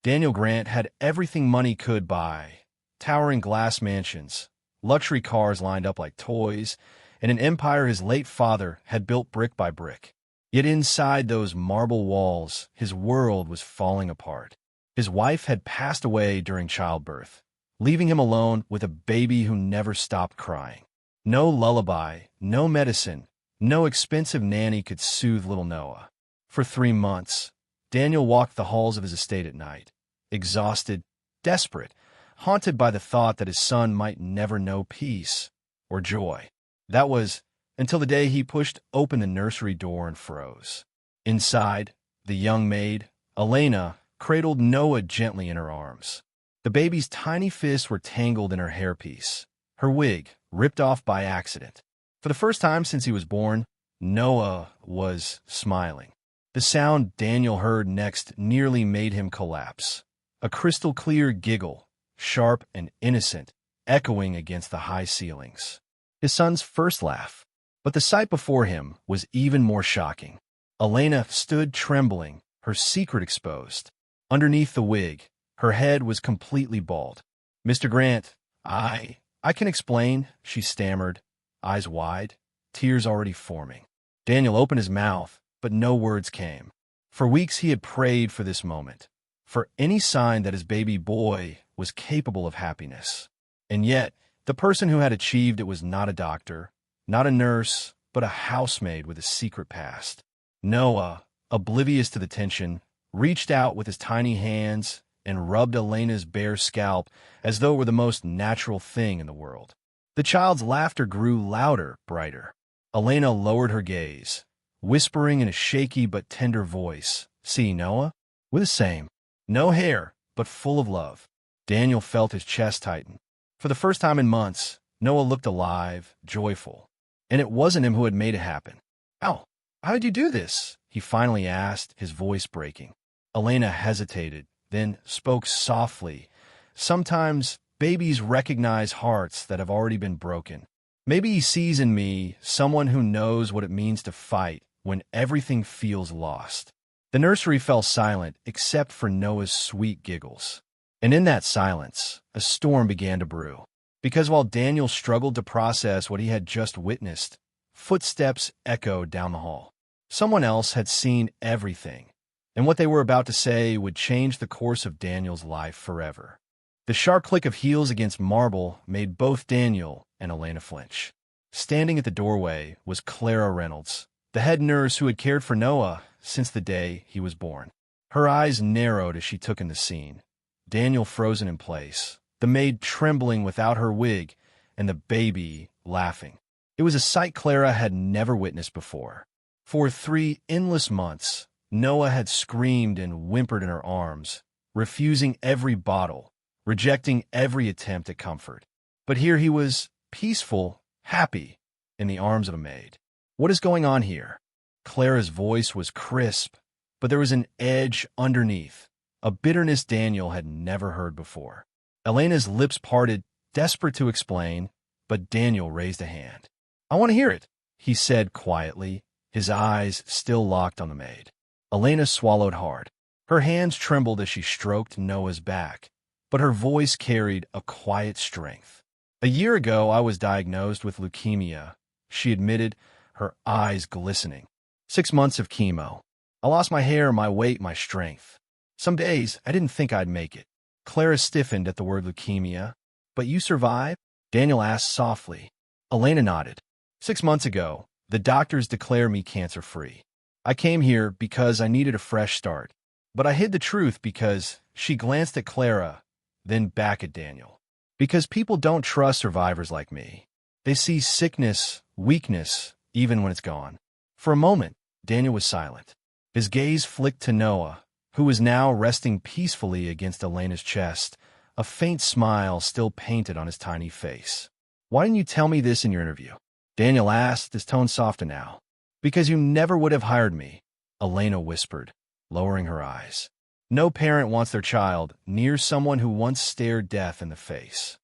Daniel Grant had everything money could buy: towering glass mansions, luxury cars lined up like toys, and an empire his late father had built brick by brick. Yet inside those marble walls, his world was falling apart. His wife had passed away during childbirth, leaving him alone with a baby who never stopped crying. No lullaby, no medicine, no expensive nanny could soothe little Noah. For 3 months, Daniel walked the halls of his estate at night, exhausted, desperate, haunted by the thought that his son might never know peace or joy. That was until the day he pushed open the nursery door and froze. Inside, the young maid, Elena, cradled Noah gently in her arms. The baby's tiny fists were tangled in her hairpiece, her wig ripped off by accident. For the first time since he was born, Noah was smiling. The sound Daniel heard next nearly made him collapse. A crystal-clear giggle, sharp and innocent, echoing against the high ceilings. His son's first laugh. But the sight before him was even more shocking. Elena stood trembling, her secret exposed. Underneath the wig, her head was completely bald. "Mr. Grant, I can explain," she stammered, eyes wide, tears already forming. Daniel opened his mouth, but no words came. For weeks he had prayed for this moment, for any sign that his baby boy was capable of happiness. And yet, the person who had achieved it was not a doctor, not a nurse, but a housemaid with a secret past. Noah, oblivious to the tension, reached out with his tiny hands and rubbed Elena's bare scalp as though it were the most natural thing in the world. The child's laughter grew louder, brighter. Elena lowered her gaze, whispering in a shaky but tender voice, "See, Noah? We're the same. No hair, but full of love." Daniel felt his chest tighten. For the first time in months, Noah looked alive, joyful. And it wasn't him who had made it happen. How did you do this?" he finally asked, his voice breaking. Elena hesitated, then spoke softly. "Sometimes babies recognize hearts that have already been broken. Maybe he sees in me someone who knows what it means to fight when everything feels lost." The nursery fell silent except for Noah's sweet giggles. And in that silence, a storm began to brew. Because while Daniel struggled to process what he had just witnessed, footsteps echoed down the hall. Someone else had seen everything, and what they were about to say would change the course of Daniel's life forever. The sharp click of heels against marble made both Daniel and Elena flinch. Standing at the doorway was Clara Reynolds, the head nurse who had cared for Noah since the day he was born. Her eyes narrowed as she took in the scene. Daniel frozen in place, the maid trembling without her wig, and the baby laughing. It was a sight Clara had never witnessed before. For 3 endless months, Noah had screamed and whimpered in her arms, refusing every bottle, rejecting every attempt at comfort. But here he was, peaceful, happy, in the arms of a maid. "What is going on here?" Clara's voice was crisp, but there was an edge underneath, a bitterness Daniel had never heard before. Elena's lips parted, desperate to explain, but Daniel raised a hand. "I want to hear it," he said quietly, his eyes still locked on the maid. Elena swallowed hard. Her hands trembled as she stroked Noah's back, but her voice carried a quiet strength. "A year ago, I was diagnosed with leukemia," she admitted, her eyes glistening. 6 months of chemo. I lost my hair, my weight, my strength. Some days, I didn't think I'd make it." Clara stiffened at the word leukemia. "But you survived?" Daniel asked softly. Elena nodded. 6 months ago, the doctors declared me cancer-free. I came here because I needed a fresh start. But I hid the truth because," she glanced at Clara, then back at Daniel, "because people don't trust survivors like me. They see sickness, weakness, even when it's gone." For a moment, Daniel was silent. His gaze flicked to Noah, who was now resting peacefully against Elena's chest, a faint smile still painted on his tiny face. "Why didn't you tell me this in your interview?" Daniel asked, his tone softer now. "Because you never would have hired me," Elena whispered, lowering her eyes. No parent wants their child near someone who once stared death in the face.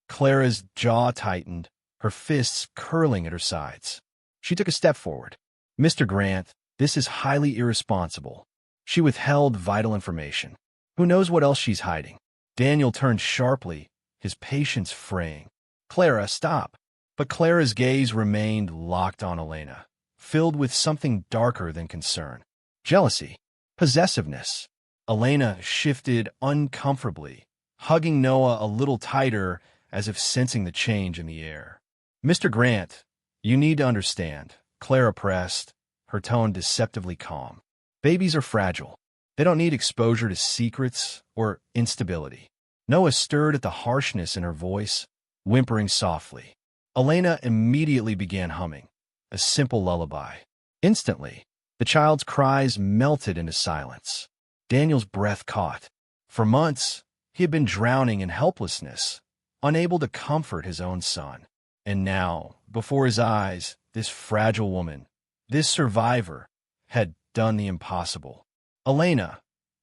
Clara's jaw tightened, her fists curling at her sides. She took a step forward. "Mr. Grant, this is highly irresponsible." She withheld vital information. Who knows what else she's hiding? Daniel turned sharply, his patience fraying. Clara, stop. But Clara's gaze remained locked on Elena, filled with something darker than concern. Jealousy. Possessiveness. Elena shifted uncomfortably, hugging Noah a little tighter as if sensing the change in the air. Mr. Grant, you need to understand, Clara pressed, her tone deceptively calm. Babies are fragile. They don't need exposure to secrets or instability. Noah stirred at the harshness in her voice, whimpering softly. Elena immediately began humming, a simple lullaby. Instantly, the child's cries melted into silence. Daniel's breath caught. For months, he had been drowning in helplessness, unable to comfort his own son. And now, before his eyes, this fragile woman, this survivor, had done the impossible. Elena,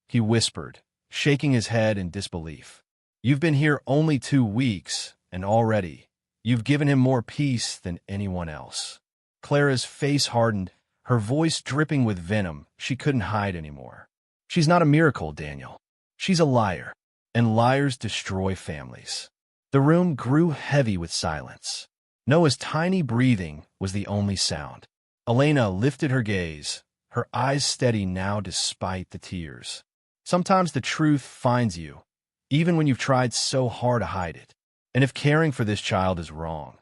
he whispered, shaking his head in disbelief. You've been here only 2 weeks, and already, you've given him more peace than anyone else. Clara's face hardened, her voice dripping with venom she couldn't hide anymore. She's not a miracle, Daniel. She's a liar, and liars destroy families. The room grew heavy with silence. Noah's tiny breathing was the only sound. Elena lifted her gaze, her eyes steady now despite the tears. Sometimes the truth finds you, even when you've tried so hard to hide it. And if caring for this child is wrong,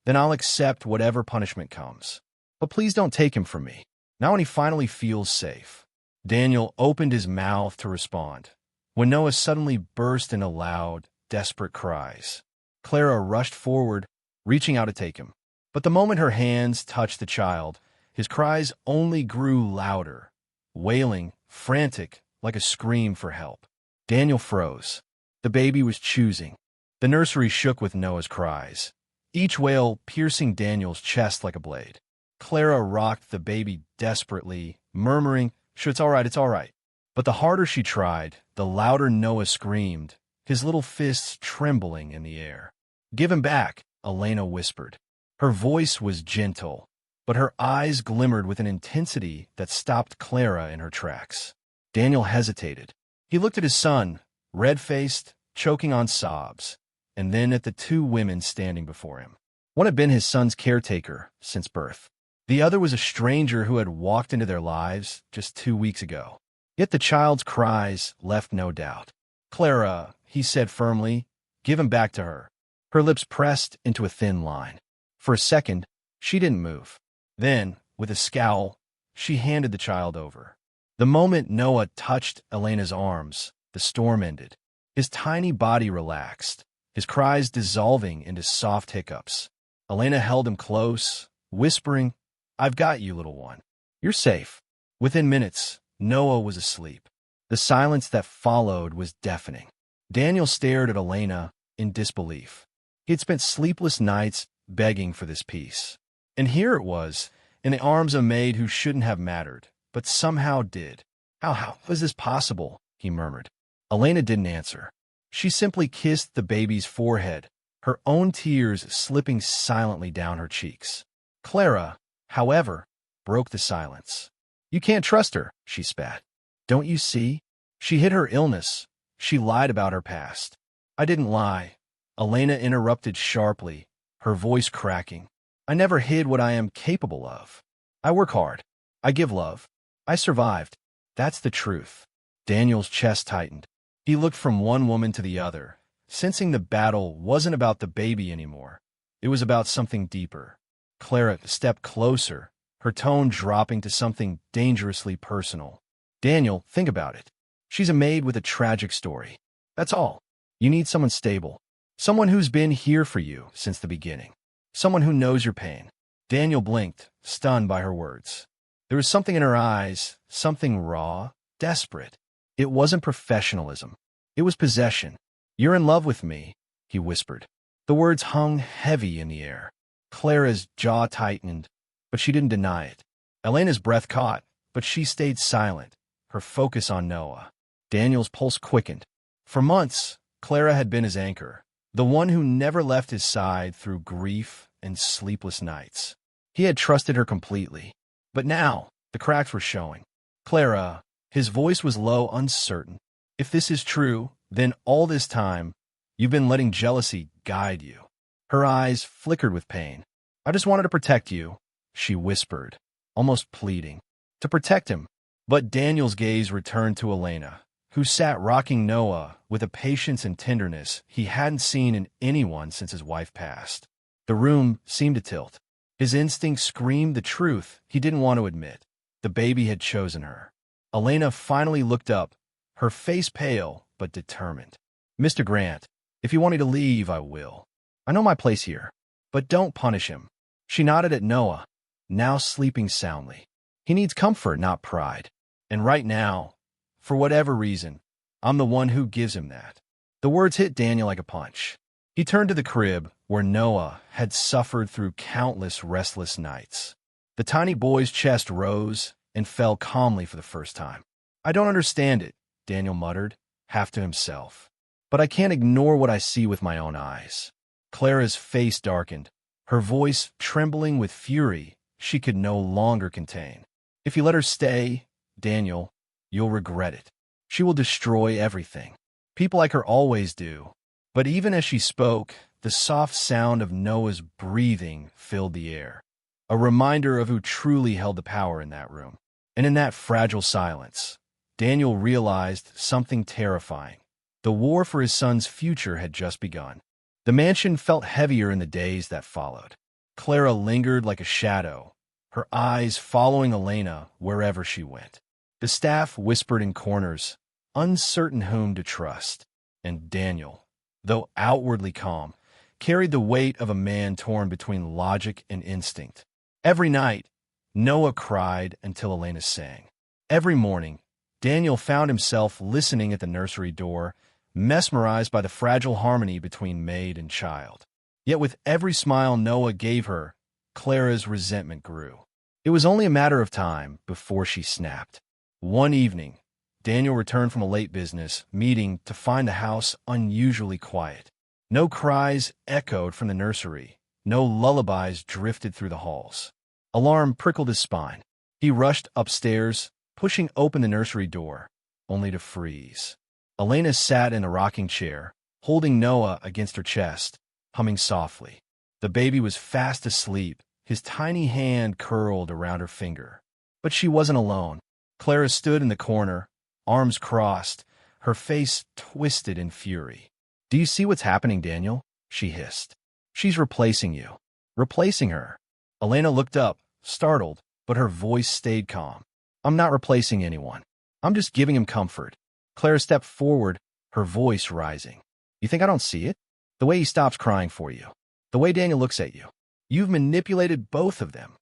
then I'll accept whatever punishment comes. But please don't take him from me. Now when he finally feels safe. Daniel opened his mouth to respond, when Noah suddenly burst into loud, desperate cries. Clara rushed forward, reaching out to take him. But the moment her hands touched the child, his cries only grew louder, wailing, frantic, like a scream for help. Daniel froze. The baby was choosing. The nursery shook with Noah's cries, each wail piercing Daniel's chest like a blade. Clara rocked the baby desperately, murmuring, "Sure, it's all right, it's all right." But the harder she tried, the louder Noah screamed, his little fists trembling in the air. "Give him back," Elena whispered. Her voice was gentle, but her eyes glimmered with an intensity that stopped Clara in her tracks. Daniel hesitated. He looked at his son, red-faced, choking on sobs, and then at the 2 women standing before him. One had been his son's caretaker since birth. The other was a stranger who had walked into their lives just 2 weeks ago. Yet the child's cries left no doubt. "Clara," he said firmly, "give him back to her." Her lips pressed into a thin line. For a second, she didn't move. Then, with a scowl, she handed the child over. The moment Noah touched Elena's arms, the storm ended. His tiny body relaxed, his cries dissolving into soft hiccups. Elena held him close, whispering, "I've got you, little one. You're safe." Within minutes, Noah was asleep. The silence that followed was deafening. Daniel stared at Elena in disbelief. He had spent sleepless nights begging for this peace. And here it was, in the arms of a maid who shouldn't have mattered, but somehow did. How was this possible?" he murmured. Elena didn't answer. She simply kissed the baby's forehead, her own tears slipping silently down her cheeks. Clara, however, broke the silence. "You can't trust her," she spat. "Don't you see? She hid her illness. She lied about her past." "I didn't lie," Elena interrupted sharply, her voice cracking. "I never hid what I am capable of. I work hard. I give love. I survived. That's the truth." Daniel's chest tightened. He looked from one woman to the other, sensing the battle wasn't about the baby anymore. It was about something deeper. Clara stepped closer, her tone dropping to something dangerously personal. "Daniel, think about it. She's a maid with a tragic story. That's all. You need someone stable. Someone who's been here for you since the beginning. Someone who knows your pain." Daniel blinked, stunned by her words. There was something in her eyes, something raw, desperate. It wasn't professionalism. It was possession. "You're in love with me," he whispered. The words hung heavy in the air. Clara's jaw tightened, but she didn't deny it. Elena's breath caught, but she stayed silent, her focus on Noah. Daniel's pulse quickened. For months, Clara had been his anchor, the one who never left his side through grief and sleepless nights. He had trusted her completely. But now, the cracks were showing. "Clara," his voice was low, uncertain. If this is true, then all this time, you've been letting jealousy guide you. Her eyes flickered with pain. I just wanted to protect you, she whispered, almost pleading. To protect him. But Daniel's gaze returned to Elena, who sat rocking Noah with a patience and tenderness he hadn't seen in anyone since his wife passed. The room seemed to tilt. His instinct screamed the truth he didn't want to admit. The baby had chosen her. Elena finally looked up, her face pale but determined. Mr. Grant, if you want me to leave, I will. I know my place here, but don't punish him. She nodded at Noah, now sleeping soundly. He needs comfort, not pride. And right now, for whatever reason, I'm the one who gives him that. The words hit Daniel like a punch. He turned to the crib where Noah had suffered through countless restless nights. The tiny boy's chest rose and fell calmly for the first time. I don't understand it, Daniel muttered, half to himself. But I can't ignore what I see with my own eyes. Clara's face darkened, her voice trembling with fury she could no longer contain. If you let her stay, Daniel, you'll regret it. She will destroy everything. People like her always do. But even as she spoke, the soft sound of Noah's breathing filled the air, a reminder of who truly held the power in that room. And in that fragile silence, Daniel realized something terrifying. The war for his son's future had just begun. The mansion felt heavier in the days that followed. Clara lingered like a shadow, her eyes following Elena wherever she went. The staff whispered in corners, uncertain whom to trust. And Daniel, though outwardly calm, carried the weight of a man torn between logic and instinct. Every night, Noah cried until Elena sang. Every morning, Daniel found himself listening at the nursery door, mesmerized by the fragile harmony between maid and child. Yet with every smile Noah gave her, Clara's resentment grew. It was only a matter of time before she snapped. One evening, Daniel returned from a late business meeting to find the house unusually quiet. No cries echoed from the nursery. No lullabies drifted through the halls. Alarm prickled his spine. He rushed upstairs, pushing open the nursery door, only to freeze. Elena sat in a rocking chair, holding Noah against her chest, humming softly. The baby was fast asleep, his tiny hand curled around her finger. But she wasn't alone. Clara stood in the corner, arms crossed, her face twisted in fury. Do you see what's happening, Daniel? She hissed. She's replacing you. Replacing her. Elena looked up, startled, but her voice stayed calm. I'm not replacing anyone. I'm just giving him comfort. Clara stepped forward, her voice rising. You think I don't see it? The way he stops crying for you. The way Daniel looks at you. You've manipulated both of them.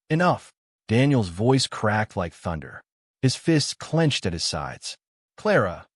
Enough. Daniel's voice cracked like thunder. His fists clenched at his sides. Clara,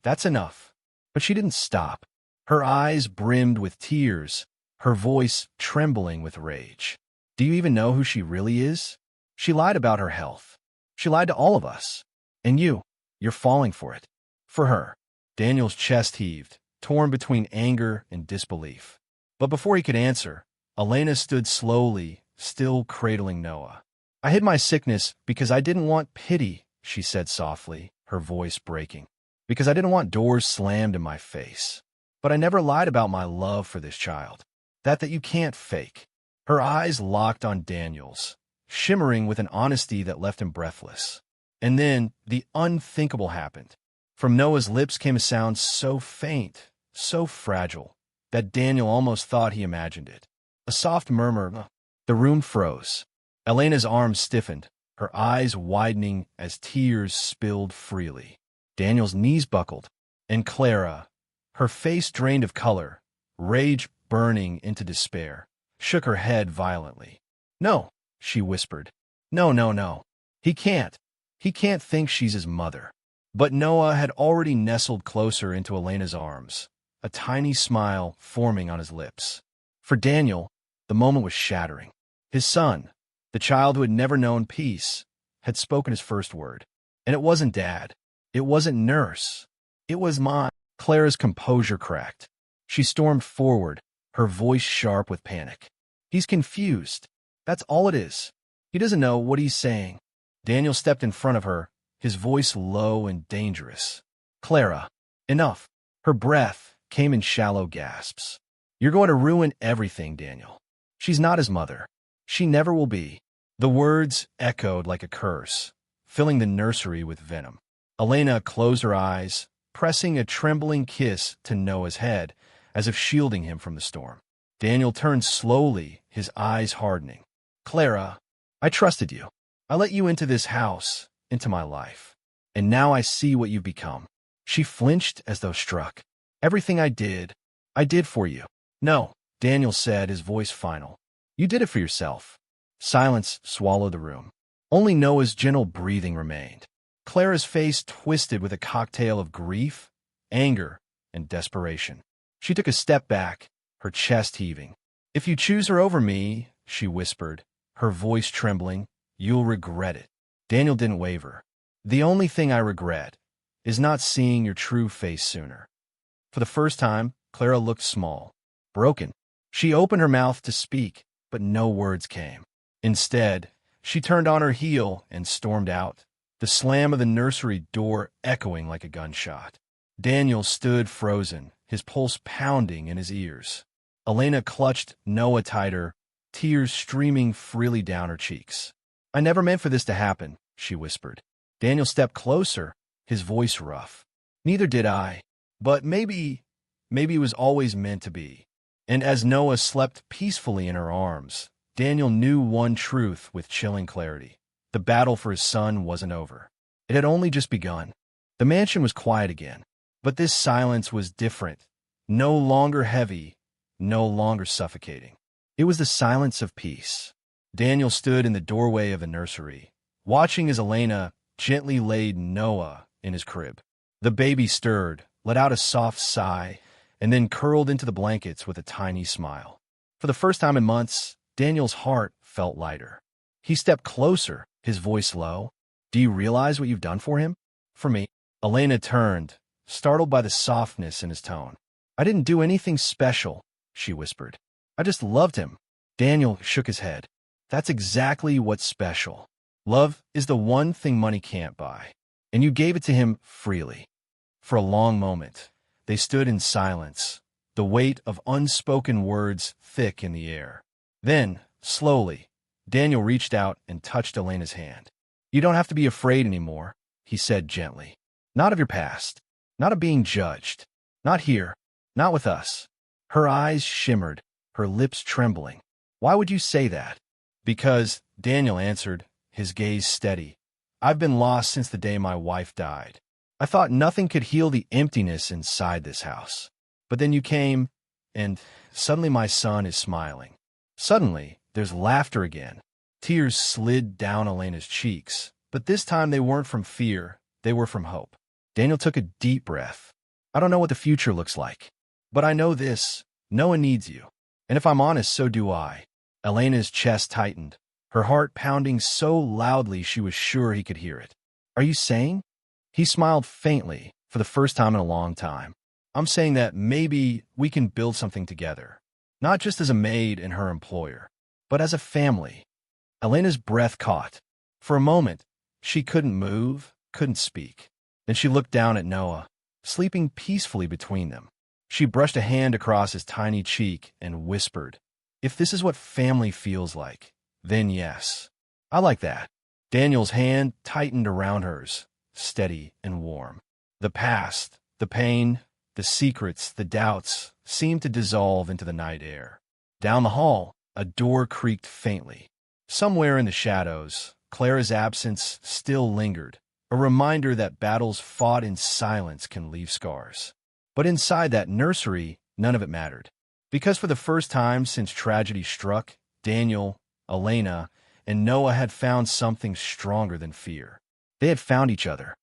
that's enough. But she didn't stop. Her eyes brimmed with tears, her voice trembling with rage. Do you even know who she really is? She lied about her health. She lied to all of us. And you're falling for it. For her. Daniel's chest heaved, torn between anger and disbelief. But before he could answer, Elena stood slowly, still cradling Noah. I hid my sickness because I didn't want pity, she said softly, her voice breaking. Because I didn't want doors slammed in my face. But I never lied about my love for this child. That you can't fake. Her eyes locked on Daniel's, shimmering with an honesty that left him breathless. And then the unthinkable happened. From Noah's lips came a sound so faint, so fragile, that Daniel almost thought he imagined it. A soft murmur. The room froze. Elena's arms stiffened, her eyes widening as tears spilled freely. Daniel's knees buckled, and Clara, her face drained of color, rage burning into despair, shook her head violently. No, she whispered. No, no, no. He can't. He can't think she's his mother. But Noah had already nestled closer into Elena's arms, a tiny smile forming on his lips. For Daniel, the moment was shattering. His son, the child who had never known peace, had spoken his first word. And it wasn't Dad. It wasn't Nurse. It was Mom. Clara's composure cracked. She stormed forward, her voice sharp with panic. He's confused. That's all it is. He doesn't know what he's saying. Daniel stepped in front of her, his voice low and dangerous. Clara, enough. Her breath came in shallow gasps. You're going to ruin everything, Daniel. She's not his mother. She never will be. The words echoed like a curse, filling the nursery with venom. Elena closed her eyes, pressing a trembling kiss to Noah's head, as if shielding him from the storm. Daniel turned slowly, his eyes hardening. Clara, I trusted you. I let you into this house, into my life. And now I see what you've become. She flinched as though struck. Everything I did for you. No, Daniel said, his voice final. You did it for yourself. Silence swallowed the room. Only Noah's gentle breathing remained. Clara's face twisted with a cocktail of grief, anger, and desperation. She took a step back, her chest heaving. If you choose her over me, she whispered, her voice trembling, you'll regret it. Daniel didn't waver. The only thing I regret is not seeing your true face sooner. For the first time, Clara looked small, broken. She opened her mouth to speak, but no words came. Instead, she turned on her heel and stormed out, the slam of the nursery door echoing like a gunshot. Daniel stood frozen, his pulse pounding in his ears. Elena clutched Noah tighter, tears streaming freely down her cheeks. I never meant for this to happen, she whispered. Daniel stepped closer, his voice rough. Neither did I, but maybe it was always meant to be. And as Noah slept peacefully in her arms, Daniel knew one truth with chilling clarity. The battle for his son wasn't over. It had only just begun. The mansion was quiet again, but this silence was different, no longer heavy, no longer suffocating. It was the silence of peace. Daniel stood in the doorway of the nursery, watching as Elena gently laid Noah in his crib. The baby stirred, let out a soft sigh, and then curled into the blankets with a tiny smile. For the first time in months, Daniel's heart felt lighter. He stepped closer, his voice low. Do you realize what you've done for him? For me? Elena turned, startled by the softness in his tone. I didn't do anything special, she whispered. I just loved him. Daniel shook his head. That's exactly what's special. Love is the one thing money can't buy. And you gave it to him freely. For a long moment, they stood in silence, the weight of unspoken words thick in the air. Then, slowly, Daniel reached out and touched Elena's hand. You don't have to be afraid anymore, he said gently. Not of your past, not of being judged, not here, not with us. Her eyes shimmered, her lips trembling. Why would you say that? Because, Daniel answered, his gaze steady. I've been lost since the day my wife died. I thought nothing could heal the emptiness inside this house. But then you came, and suddenly my son is smiling. Suddenly, there's laughter again. Tears slid down Elena's cheeks, but this time they weren't from fear, they were from hope. Daniel took a deep breath. I don't know what the future looks like, but I know this, Noah needs you. And if I'm honest, so do I. Elena's chest tightened, her heart pounding so loudly she was sure he could hear it. Are you saying? He smiled faintly, for the first time in a long time. I'm saying that maybe we can build something together. Not just as a maid and her employer, but as a family. Elena's breath caught. For a moment, she couldn't move, couldn't speak. Then she looked down at Noah, sleeping peacefully between them. She brushed a hand across his tiny cheek and whispered, if this is what family feels like, then yes. I like that. Daniel's hand tightened around hers, steady and warm. The past, the pain, the secrets, the doubts seemed to dissolve into the night air. Down the hall, a door creaked faintly. Somewhere in the shadows, Clara's absence still lingered, a reminder that battles fought in silence can leave scars. But inside that nursery, none of it mattered. Because for the first time since tragedy struck, Daniel, Elena, and Noah had found something stronger than fear. They had found each other.